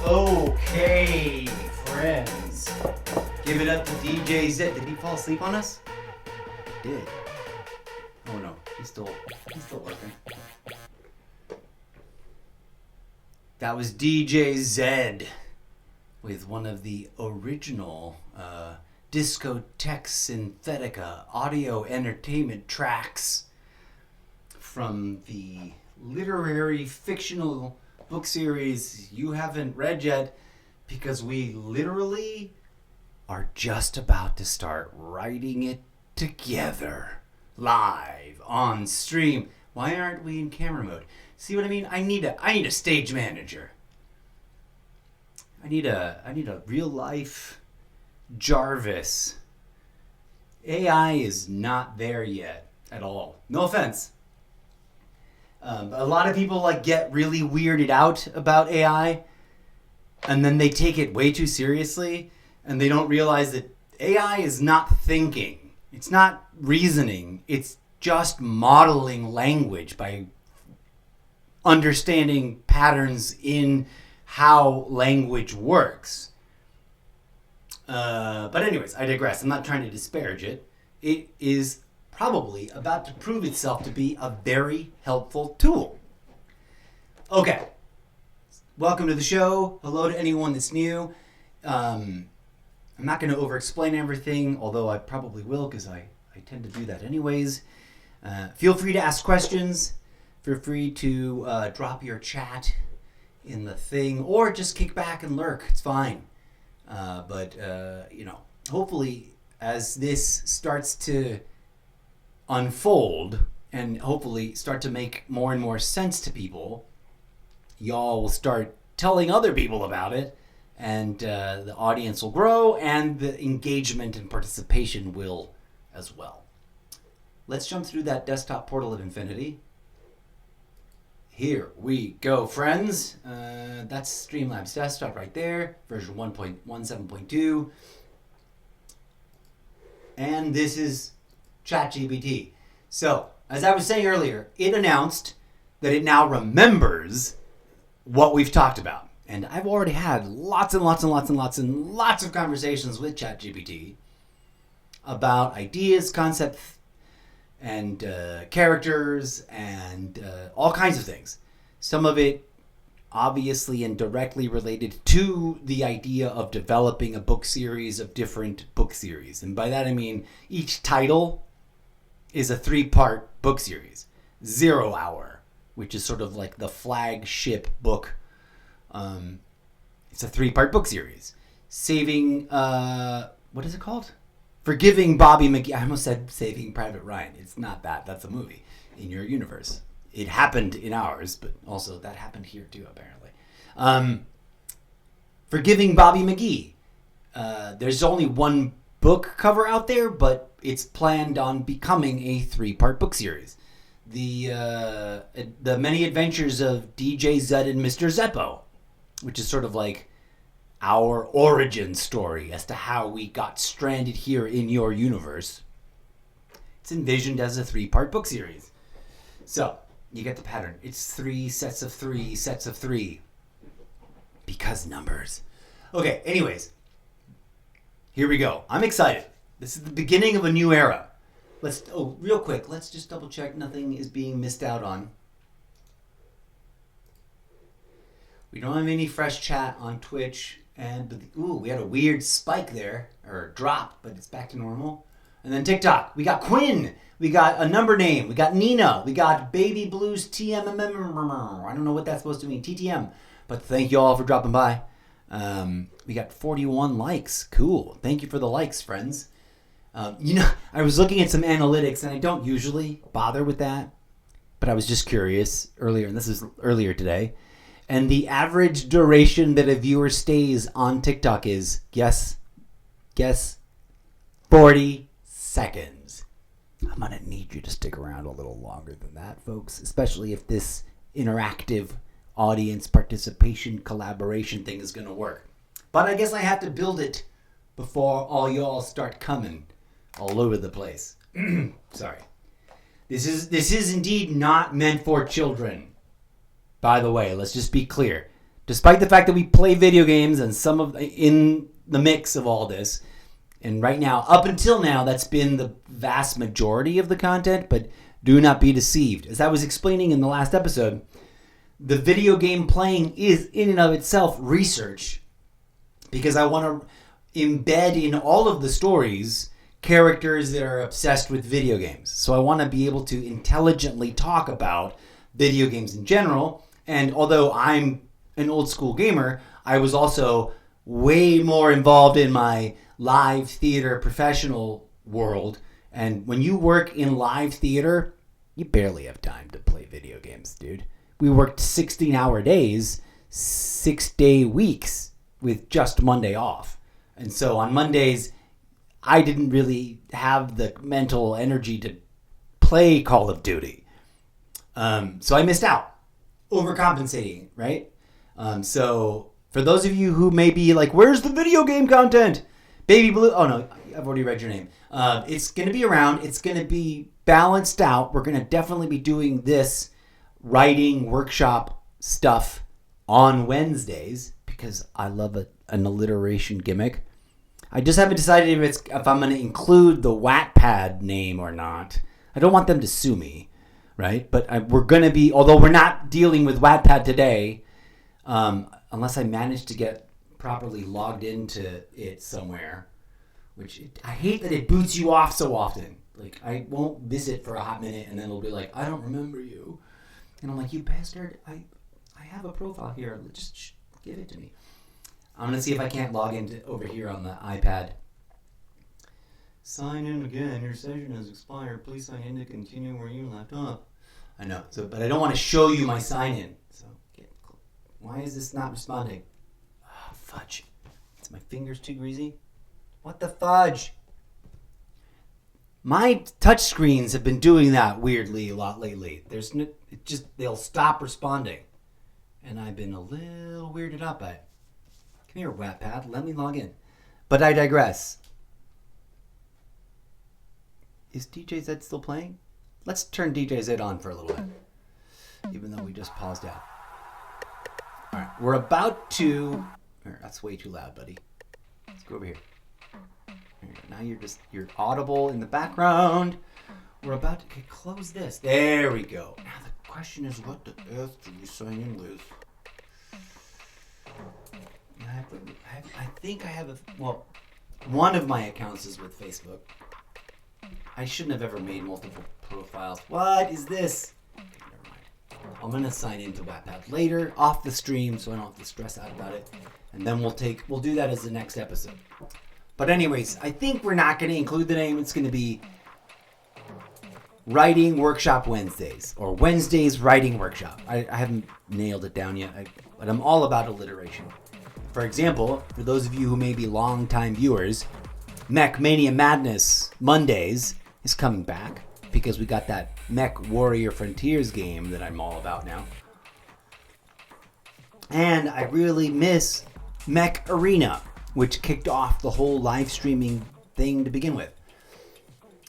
Okay, friends. Give it up to DJ Zed. Did he fall asleep on us? He did. Oh no, he's still working. That was DJ Zed with one of the original Discotheque Synthetica audio entertainment tracks from the literary fictional book series you haven't read yet, because we literally are just about to start writing it together live on stream. Why aren't we in camera mode? See what I mean? I need a stage manager. I need a real life Jarvis. AI is not there yet at all. No offense. A lot of people get really weirded out about AI, and then they take it way too seriously, and they don't realize that AI is not thinking. It's not reasoning. It's just modeling language by understanding patterns in how language works. But anyways, I digress. I'm not trying to disparage it. It is probably about to prove itself to be a very helpful tool. Okay. Welcome to the show. Hello to anyone that's new. I'm not going to over-explain everything, although I probably will, because I tend to do that anyways. Feel free to ask questions. Feel free to drop your chat in the thing, or just kick back and lurk. It's fine. But hopefully as this starts to unfold and hopefully start to make more and more sense to people, y'all will start telling other people about it, and the audience will grow, and the engagement and participation will as well. Let's jump through that desktop portal of infinity. Here we go, friends. That's Streamlabs Desktop right there, version 1.17.2. And this is ChatGPT. So, as I was saying earlier, it announced that it now remembers what we've talked about. And I've already had lots and lots of conversations with ChatGPT about ideas, concepts, and characters, and all kinds of things. Some of it obviously and directly related to the idea of developing a book series of different book series. And by that I mean each title is a 3-part book series. 0 Hour, which is sort of like the flagship book. It's a 3-part book series. What is it called? Forgiving Bobby McGee. I almost said Saving Private Ryan. It's not that. That's a movie in your universe. It happened in ours, but also that happened here too, apparently. Forgiving Bobby McGee. There's only one book cover out there, but it's planned on becoming a 3-part book series. The Many Adventures of DJ Zed and Mr. Zeppo, which is sort of like our origin story as to how we got stranded here in your universe. It's envisioned as a 3-part book series. So, you get the pattern. It's 3 sets of 3 sets of 3. Because numbers. Okay, anyways. Here we go. I'm excited. This is the beginning of a new era. Real quick, let's just double check nothing is being missed out on. We don't have any fresh chat on Twitch. We had a weird spike there, or drop, but it's back to normal. And then TikTok, we got Quinn, we got a number name, we got Nina, we got Baby Blues TMMM, I don't know what that's supposed to mean, TTM, but thank you all for dropping by. We got 41 likes, cool, thank you for the likes, friends. I was looking at some analytics, and I don't usually bother with that, but I was just curious earlier, and this is earlier today. And the average duration that a viewer stays on TikTok is, guess, 40 seconds. I'm going to need you to stick around a little longer than that, folks, especially if this interactive audience participation collaboration thing is going to work. But I guess I have to build it before all y'all start coming all over the place. Sorry. This is indeed not meant for children. By the way, let's just be clear. despite the fact that we play video games and some of in the mix of all this, and right now, up until now, that's been the vast majority of the content, but do not be deceived. As I was explaining in the last episode, the video game playing is in and of itself research, because I want to embed in all of the stories characters that are obsessed with video games. So I want to be able to intelligently talk about video games in general. And although I'm an old school gamer, I was also way more involved in my live theater professional world. And when you work in live theater, you barely have time to play video games, dude. We worked 16-hour days, 6-day weeks with just Monday off. And so on Mondays, I didn't really have the mental energy to play Call of Duty. So I missed out. Overcompensating, right? So for those of you who may be like, where's the video game content? Baby Blue. Oh, no, I've already read your name. It's going to be around. It's going to be balanced out. We're going to definitely be doing this writing workshop stuff on Wednesdays because I love an alliteration gimmick. I just haven't decided if I'm going to include the Wattpad name or not. I don't want them to sue me, right? But we're going to be, although we're not dealing with Wattpad today, unless I manage to get properly logged into it somewhere, which I hate that it boots you off so often. Like, I won't visit for a hot minute and then it'll be like, I don't remember you. And I'm like, you bastard, I have a profile here. Just give it to me. I'm going to see if I can't log into over here on the iPad. Sign in again. Your session has expired. Please sign in to continue where you left off. I know. But I don't want to show you my sign in. So why is this not responding? Oh, fudge. Is my fingers too greasy? What the fudge? My touch screens have been doing that weirdly a lot lately. They'll stop responding. And I've been a little weirded out by it. Come here, Wattpad. Let me log in. But I digress. Is DJ Zed still playing? Let's turn DJ Zed on for a little bit. Even though we just paused out. Alright, we're about to... That's way too loud, buddy. Let's go over here. Now you're audible in the background. We're about to close this. There we go. Now the question is, what the earth do you sign in with? I think I have one of my accounts is with Facebook. I shouldn't have ever made multiple profiles. What is this? Okay, never mind. I'm gonna sign into Wattpad later off the stream, so I don't have to stress out about it. And then we'll do that as the next episode. But anyways, I think we're not gonna include the name. It's gonna be Writing Workshop Wednesdays or Wednesdays Writing Workshop. I haven't nailed it down yet, but I'm all about alliteration. For example, for those of you who may be long-time viewers, Mech Mania Madness Mondays is coming back because we got that Mech Warrior Frontiers game that I'm all about now. And I really miss Mech Arena, which kicked off the whole live streaming thing to begin with.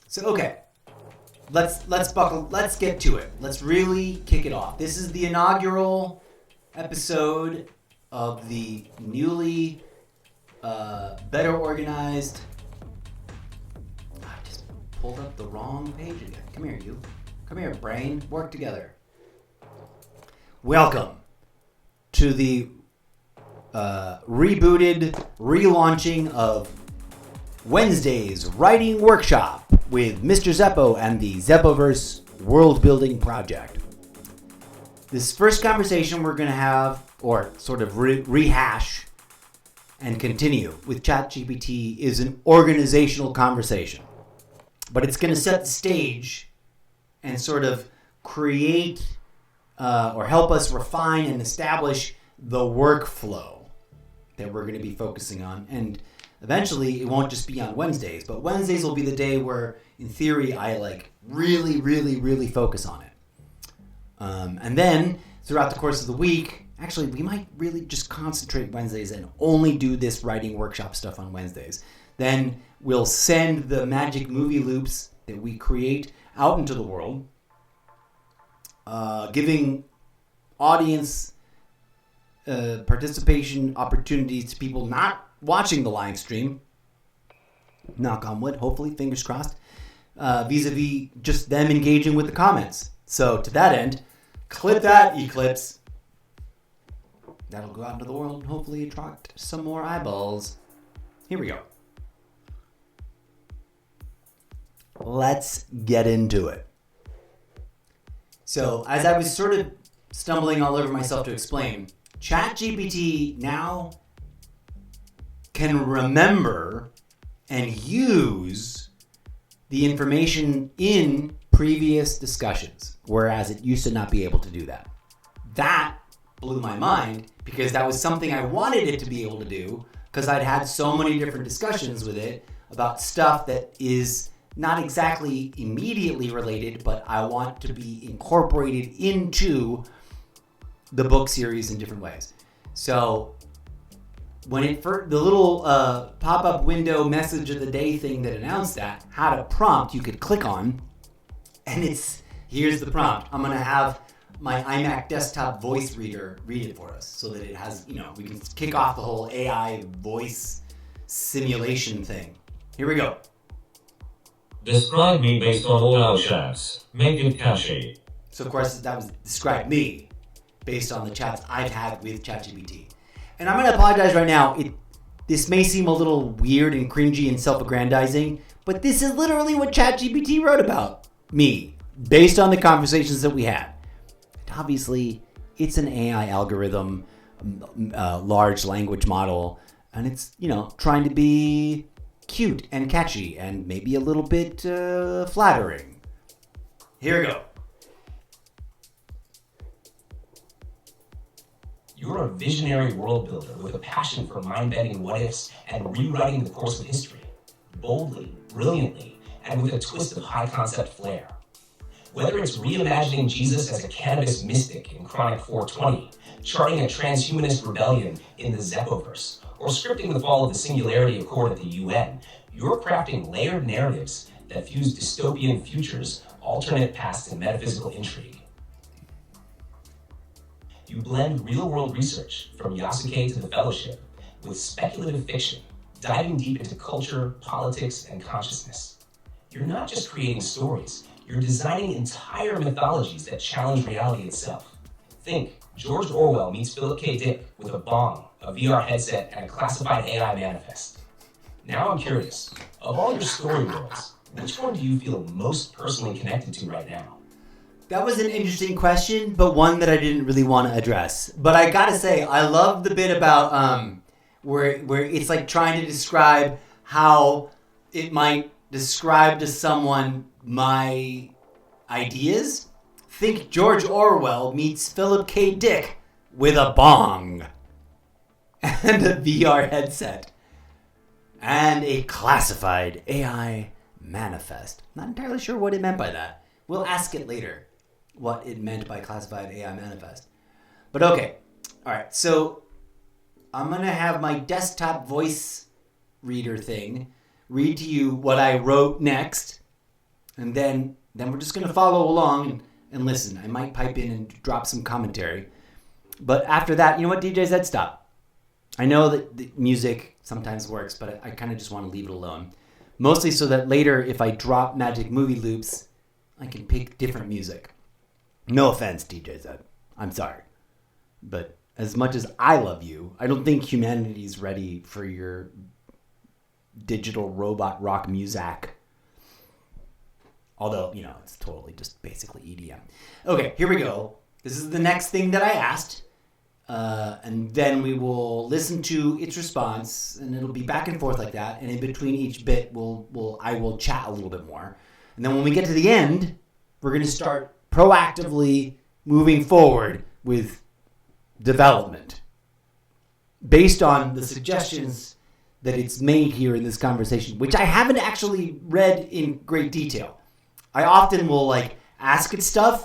So, okay. Let's get to it. Let's really kick it off. This is the inaugural episode of the newly better organized... I just pulled up the wrong page again. Come here, you. Come here, brain. Work together. Welcome to the rebooted relaunching of Wednesday's Writing Workshop with Mr. Zeppo and the Zeppoverse World Building Project. This first conversation we're going to have, or sort of rehash and continue with ChatGPT, is an organizational conversation. But it's going to set the stage and sort of create or help us refine and establish the workflow that we're going to be focusing on. And eventually, it won't just be on Wednesdays, but Wednesdays will be the day where, in theory, I really, really, really focus on it. And then, throughout the course of the week, actually, we might really just concentrate Wednesdays and only do this writing workshop stuff on Wednesdays. Then we'll send the magic movie loops that we create out into the world, giving audience participation opportunities to people not watching the live stream. Knock on wood, hopefully, fingers crossed. Vis-a-vis just them engaging with the comments. So to that end, clip that, Eclipse. That'll go out into the world and hopefully attract some more eyeballs. Here we go. Let's get into it. So as I was sort of stumbling all over myself to explain, ChatGPT now can remember and use the information in previous discussions, whereas it used to not be able to do that. That blew my mind because that was something I wanted it to be able to do because I'd had so many different discussions with it about stuff that is not exactly immediately related, but I want to be incorporated into the book series in different ways. So when the little pop-up window message of the day thing that announced that had a prompt you could click on, and here's the prompt. I'm going to have my iMac desktop voice reader read it for us so that it has, we can kick off the whole AI voice simulation thing. Here we go. Describe me based on all our chats. Make it catchy. So of course that was describe me based on the chats I've had with ChatGPT. And I'm going to apologize right now. This may seem a little weird and cringy and self-aggrandizing, but this is literally what ChatGPT wrote about me based on the conversations that we had. And obviously, it's an AI algorithm, large language model, and it's, trying to be cute and catchy and maybe a little bit flattering. Here we go. You're a visionary world builder with a passion for mind-bending what-ifs and rewriting the course of history. Boldly, brilliantly, and with a twist of high-concept flair. Whether it's reimagining Jesus as a cannabis mystic in Chronic 420, charting a transhumanist rebellion in the Zeppoverse, or scripting the fall of the Singularity Accord at the UN, you're crafting layered narratives that fuse dystopian futures, alternate pasts, and metaphysical intrigue. You blend real-world research from Yasuke to the Fellowship with speculative fiction, diving deep into culture, politics, and consciousness. You're not just creating stories, you're designing entire mythologies that challenge reality itself. Think George Orwell meets Philip K. Dick with a bong, a VR headset, and a classified AI manifest. Now I'm curious, of all your story worlds, which one do you feel most personally connected to right now? That was an interesting question, but one that I didn't really want to address. But I gotta say, I love the bit about where it's like trying to describe how it might describe to someone my ideas. Think George Orwell meets Philip K. Dick with a bong and a VR headset and a classified AI manifest. Not entirely sure what it meant by that. We'll ask it later what it meant by classified AI manifest. But okay. All right. So I'm going to have my desktop voice reader thing read to you what I wrote next. And then we're just going to follow along and listen. I might pipe in and drop some commentary. But after that, you know what, DJ Zed, stop. I know that the music sometimes works, but I kind of just want to leave it alone. Mostly so that later, if I drop Magic Movie Loops, I can pick different music. No offense, DJ Zed. I'm sorry. But as much as I love you, I don't think humanity's ready for your digital robot rock music. Although, it's totally just basically EDM. Okay, here we go. This is the next thing that I asked. And then we will listen to its response, and it'll be back and forth like that. And in between each bit, I will chat a little bit more. And then when we get to the end, we're going to start proactively moving forward with development based on the suggestions that it's made here in this conversation, which I haven't actually read in great detail. I often will ask it stuff